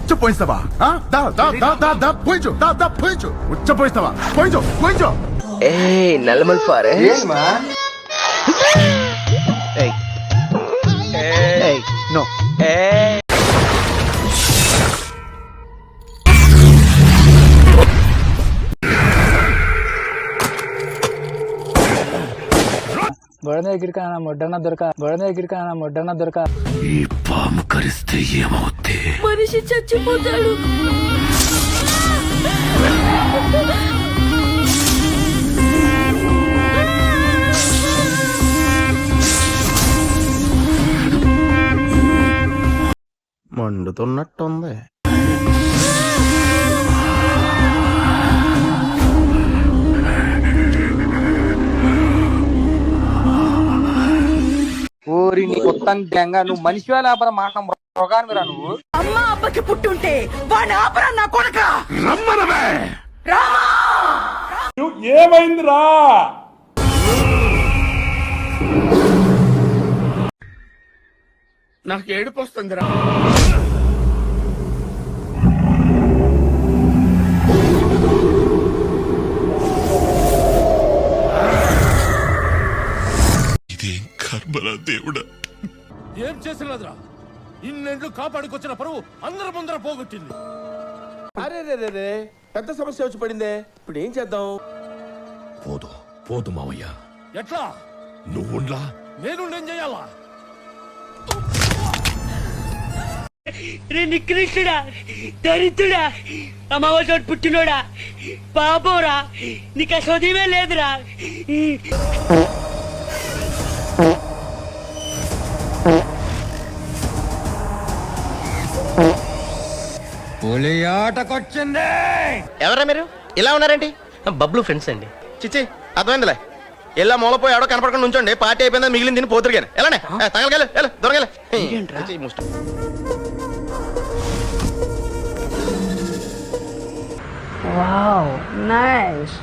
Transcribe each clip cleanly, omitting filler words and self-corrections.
ఉచ్చ పోయిస్తావా పోయించు ఉచ్చ పోయిస్తావా పోయించు ఏయ్ నల్లమల్ పారే నో గొడవ ఎగిరికానా మొడ్డన దొరక ఈ పాము కరిస్తే ఏమవుద్ది? మనిషి చచ్చిపోతాడు. మండుతున్నట్టుంది. ఊరి నీ మొత్తం గ్యాంగా నువ్వు మనిషివా లేకపోతే మాట మృగానివిరా నువ్వు. అమ్మ అబ్బకి పుట్టుంటే వాడిని ఆపరా నా కొడక. రమ్మనవే ఏమైందిరా? నాకు ఏడుపు వస్తుందిరా. ఇదేం కర్మరా దేవుడా. ఏం చేసినదిరా? ఇన్నేళ్లు కాపాడుకొచ్చిన పరువు అందరి ముందర పోగొట్టింది. అరే రే పెద్ద సమస్య వచ్చి పడిందే, ఇప్పుడు ఏం చేద్దాం? పోదు మావయ్య. ఎట్లా? నువ్వుండ్లా నేను చేయాలా? నికృష్టుడా, దరిద్రుడా, అమావాసోడు పుట్టినోడా, పాపోరా, నీకు అసోదయమే లేదురా. ఎవరా మీరు ఇలా ఉన్నారేంటి? బబ్లు ఫ్రెండ్స్ అండి. చిచ్చి అర్థమైందిలే. ఎలా మూలపోయి ఎవడో కనపడకుండా ఉంచండి. పార్టీ అయిపోయిందా మిగిలింది తిని పోతురు కానీ ఎలానే తగలగలే దొరకలే. Wow nice.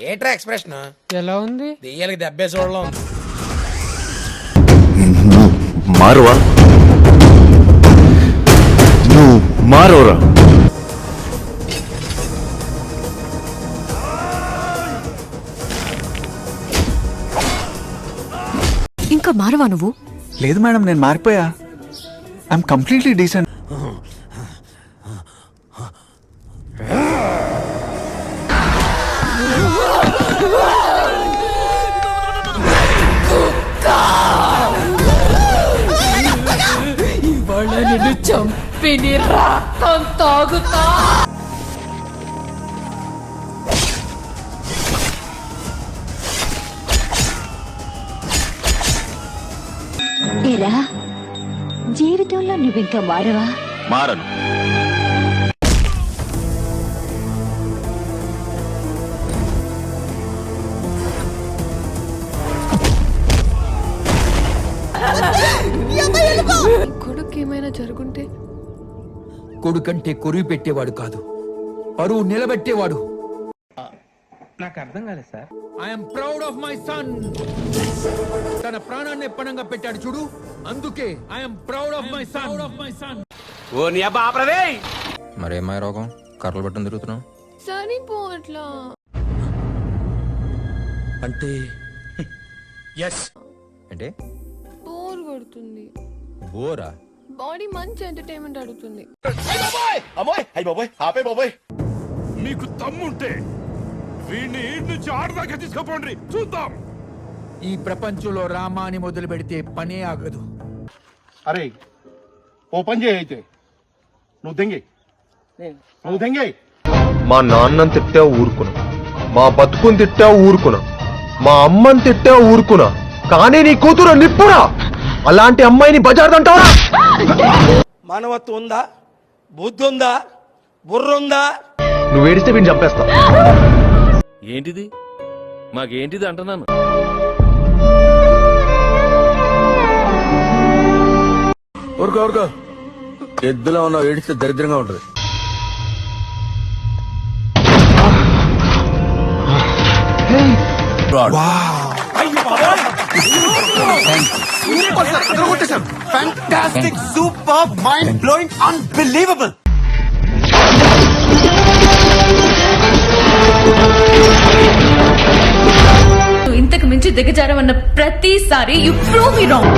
ఏట్రా ఎక్స్ప్రెషన్ ఎలా ఉంది? దెయ్యాలకి దెబ్బే చూడడం. మారువా నువ్వు మారోరా. ఇంకా మారవా నువ్వు? లేదు మేడం, నేను మారిపోయా. I'm completely decent. ఇవాళ నిన్ను చంపి నీ రక్తం తాగుతా. ఏరా, జీవితంలో నువ్వింకా మారవా? మారను. కొడుకు ఏమైనా జరుగుంటే? కొడుకంటే కొరువు పెట్టేవాడు కాదు, పరువు నిలబెట్టేవాడు. నాకు అర్థం కాలేదు sir. I'm proud of my son. తన ప్రాణాన్ని పణంగా పెట్టాడు చూడు, అందుకే I'm proud of my son. ఓ నీ అబ్బా ఆపరదే. మరేమై రోగం కర్రలు పట్టుకుని తిరుగుతున్నావు? సరిపోవట్లా అంటే ఎస్ అంటే బోర్ కొడుతుంది. బోరా? బాడీ మంచి ఎంటర్టైన్మెంట్ అడుగుతుంది. మీకు తమ్ముంటే వీడిని ఇంటి నుంచి ఆడదాకా తీసుకుపోండి, చూద్దాం. ఈ ప్రపంచంలో రామాని మొదలు పెడితే పనే ఆగదు. అరే ఓ పని చేయి, అయితే నువ్వు దెంగే. మా నాన్నని తిట్టా ఊరుకున్నా, మా బతుకుని తిట్టా ఊరుకున్నా, మా అమ్మని తిట్టా ఊరుకున్నా, కానీ నీ కూతురు నిప్పురా. అలాంటి అమ్మాయిని బజార్దంటావా? మానవత్వం ఉందా? బుద్ధి ఉందా? బుర్ర ఉందా? నువ్వు ఏడిస్తే వీడిని చంపేస్తా. ఏంటిది? మాకేంటిది అంటున్నాను. ఊరుకో ఎద్దులో ఉన్న ఏడిస్తే దరిద్రంగా ఉంటది. Fantastic super mind blowing unbelievable. ఇంతకు మించి దిగజారమన్న ప్రతిసారి యు ప్రూవ్ మీ రాంగ్.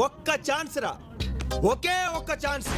ఒక్క ఛాన్స్ రా, ఒకే ఒక్క ఛాన్స్.